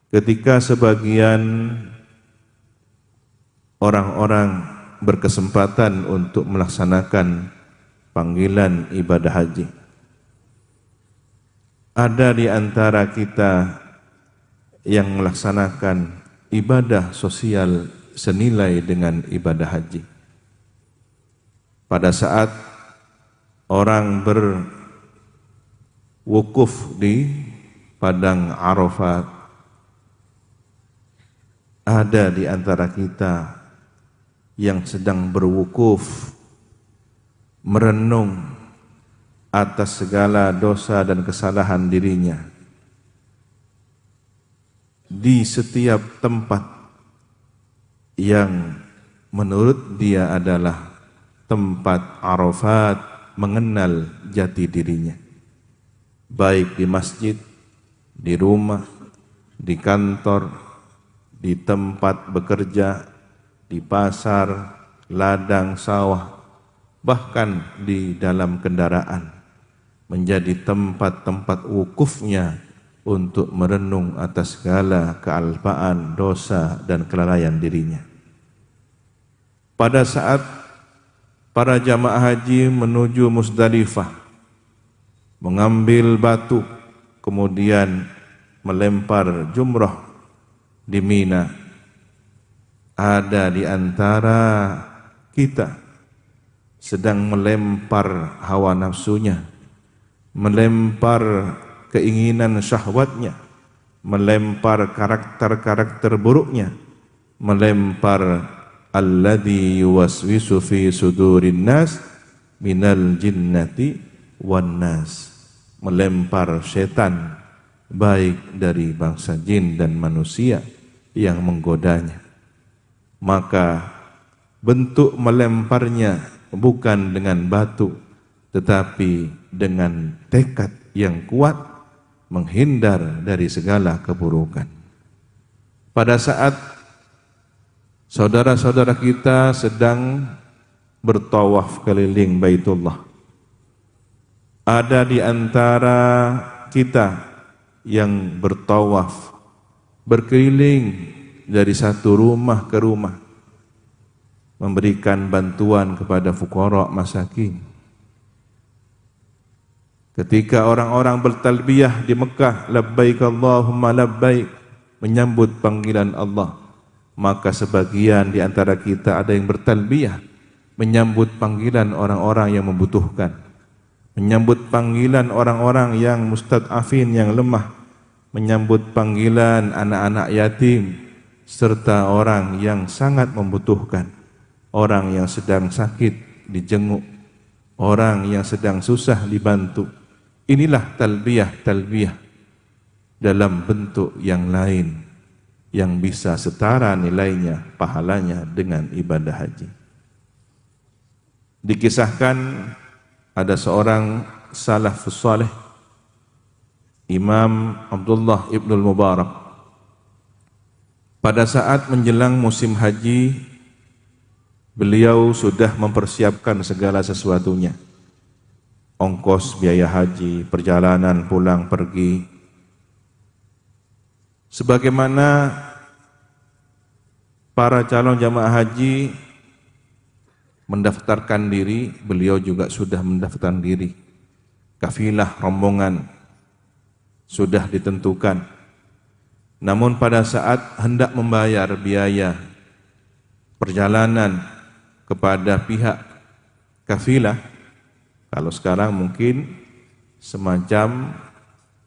ketika sebagian orang-orang berkesempatan untuk melaksanakan panggilan ibadah haji, ada di antara kita yang melaksanakan ibadah sosial senilai dengan ibadah haji. Pada saat orang berwukuf di padang Arafat, ada di antara kita yang sedang berwukuf merenung atas segala dosa dan kesalahan dirinya di setiap tempat yang menurut dia adalah tempat Arafat mengenal jati dirinya, baik di masjid, di rumah, di kantor, di tempat bekerja, di pasar, ladang, sawah, bahkan di dalam kendaraan, menjadi tempat-tempat wukufnya untuk merenung atas segala kealpaan, dosa, dan kelalaian dirinya. Pada saat para jamaah haji menuju Musdalifah, mengambil batu, kemudian melempar jumrah di Mina, ada di antara kita sedang melempar hawa nafsunya, melempar keinginan syahwatnya, melempar karakter-karakter buruknya, melempar alladzi yuwaswisu fi sudurin nas minal jinnati wan nas, melempar setan baik dari bangsa jin dan manusia yang menggodanya. Maka bentuk melemparnya bukan dengan batu, tetapi dengan tekad yang kuat menghindar dari segala keburukan. Pada saat saudara-saudara kita sedang bertawaf keliling Baitullah, ada di antara kita yang bertawaf berkeliling dari satu rumah ke rumah, memberikan bantuan kepada fuqara masakin. Ketika orang-orang bertalbiyah di Mekah, labbaik Allahumma labbaik, menyambut panggilan Allah, maka sebagian di antara kita ada yang bertalbiyah menyambut panggilan orang-orang yang membutuhkan, menyambut panggilan orang-orang yang mustad'afin, yang lemah, menyambut panggilan anak-anak yatim, serta orang yang sangat membutuhkan, orang yang sedang sakit dijenguk, orang yang sedang susah dibantu. Inilah talbiyah dalam bentuk yang lain yang bisa setara nilainya, pahalanya dengan ibadah haji. Dikisahkan ada seorang salafus saleh, Imam Abdullah Ibnul Mubarak, pada saat menjelang musim haji, beliau sudah mempersiapkan segala sesuatunya, ongkos biaya haji, perjalanan pulang pergi. Sebagaimana para calon jamaah haji mendaftarkan diri, beliau juga sudah mendaftarkan diri. Kafilah rombongan sudah ditentukan. Namun pada saat hendak membayar biaya perjalanan kepada pihak kafilah, kalau sekarang mungkin semacam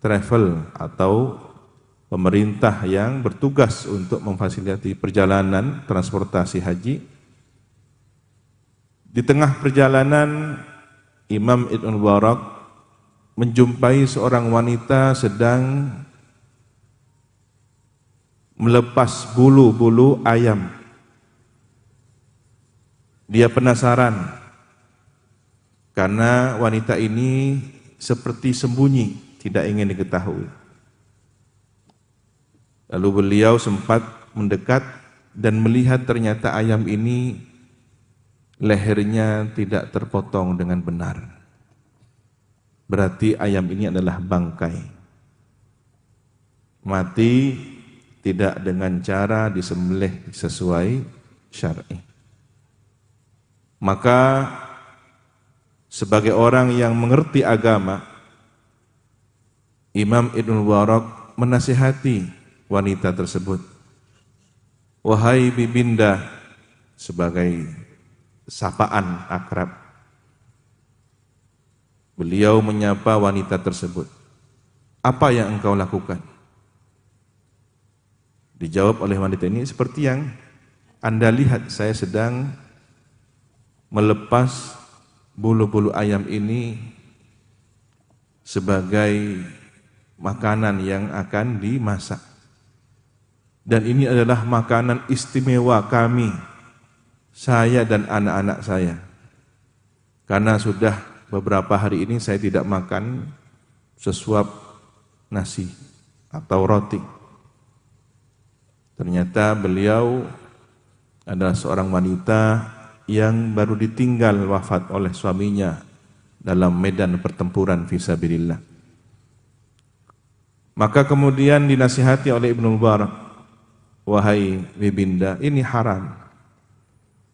travel atau pemerintah yang bertugas untuk memfasilitasi perjalanan transportasi haji. Di tengah perjalanan, Imam Ibn Mubarak menjumpai seorang wanita sedang melepas bulu-bulu ayam. Dia penasaran karena wanita ini seperti sembunyi, tidak ingin diketahui. Lalu beliau sempat mendekat dan melihat ternyata ayam ini lehernya tidak terpotong dengan benar. Berarti ayam ini adalah bangkai, mati tidak dengan cara disembelih sesuai syar'i. Maka sebagai orang yang mengerti agama, Imam Ibnu Mubarak menasihati wanita tersebut. Wahai Bibinda, sebagai sapaan akrab. Beliau menyapa wanita tersebut. Apa yang engkau lakukan? Dijawab oleh wanita ini, seperti yang Anda lihat, saya sedang melepas bulu-bulu ayam ini sebagai makanan yang akan dimasak. Dan ini adalah makanan istimewa kami, saya dan anak-anak saya. Karena sudah beberapa hari ini saya tidak makan sesuap nasi atau roti. Ternyata beliau adalah seorang wanita yang baru ditinggal wafat oleh suaminya dalam medan pertempuran fisabilillah. Maka kemudian dinasihati oleh Ibnu Mubarak, wahai Bibinda, ini haram,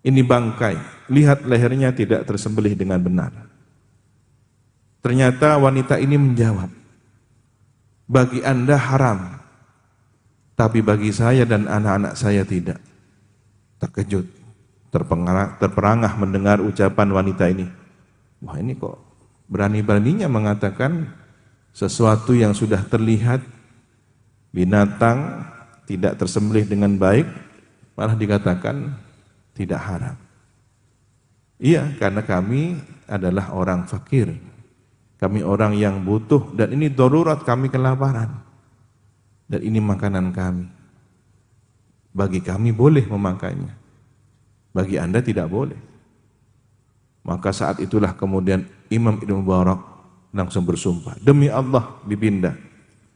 ini bangkai, lihat lehernya tidak tersembelih dengan benar. Ternyata wanita ini menjawab, bagi Anda haram, tapi bagi saya dan anak-anak saya tidak. Terkejut, terperangah mendengar ucapan wanita ini. Wah, ini kok berani-beraninya mengatakan sesuatu yang sudah terlihat binatang tidak tersembelih dengan baik, malah dikatakan tidak haram. Iya, karena kami adalah orang fakir, kami orang yang butuh, dan ini darurat, kami kelaparan, dan ini makanan kami. Bagi kami boleh memakannya, bagi Anda tidak boleh. Maka saat itulah kemudian Imam Ibnu Mubarak langsung bersumpah, demi Allah Bibinda,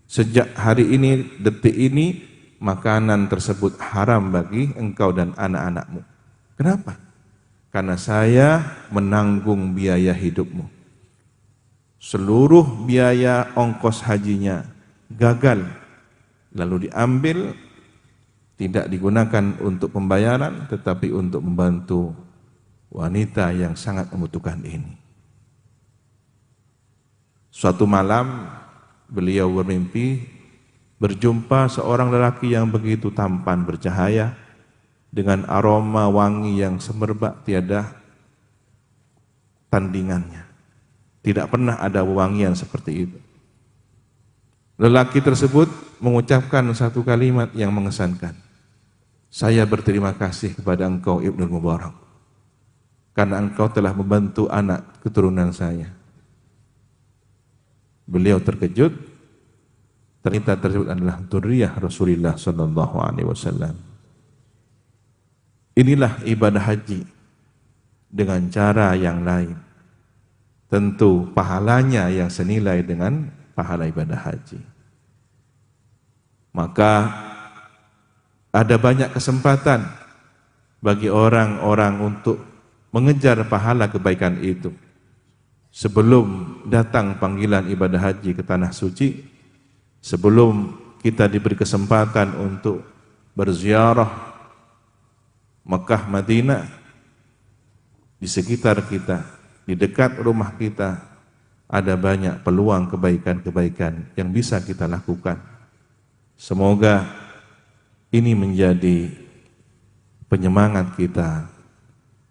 sejak hari ini, detik ini, makanan tersebut haram bagi engkau dan anak-anakmu. Kenapa? Karena saya menanggung biaya hidupmu. Seluruh biaya ongkos hajinya gagal, lalu diambil, tidak digunakan untuk pembayaran, tetapi untuk membantu wanita yang sangat membutuhkan ini. Suatu malam beliau bermimpi berjumpa seorang lelaki yang begitu tampan, bercahaya, dengan aroma wangi yang semerbak tiada tandingannya. Tidak pernah ada wangian seperti itu. Lelaki tersebut mengucapkan satu kalimat yang mengesankan. Saya berterima kasih kepada engkau Ibnu Mubarak, karena engkau telah membantu anak keturunan saya. Beliau terkejut, ternyata tersebut adalah dzurriyyah Rasulullah sallallahu alaihi wasallam. Inilah ibadah haji dengan cara yang lain. Tentu pahalanya yang senilai dengan pahala ibadah haji. Maka ada banyak kesempatan bagi orang-orang untuk mengejar pahala kebaikan itu. Sebelum datang panggilan ibadah haji ke tanah suci, sebelum kita diberi kesempatan untuk berziarah Mekah, Madinah, di sekitar kita, di dekat rumah kita, ada banyak peluang kebaikan-kebaikan yang bisa kita lakukan. Semoga ini menjadi penyemangat kita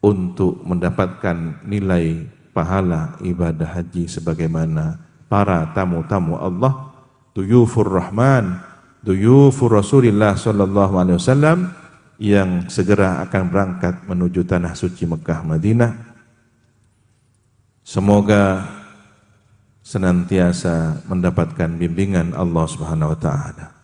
untuk mendapatkan nilai pahala ibadah haji sebagaimana para tamu-tamu Allah, duyufur Rahman, duyufur Rasulullah sallallahu alaihi wasallam yang segera akan berangkat menuju tanah suci Mekah Madinah. Semoga senantiasa mendapatkan bimbingan Allah Subhanahu wa taala.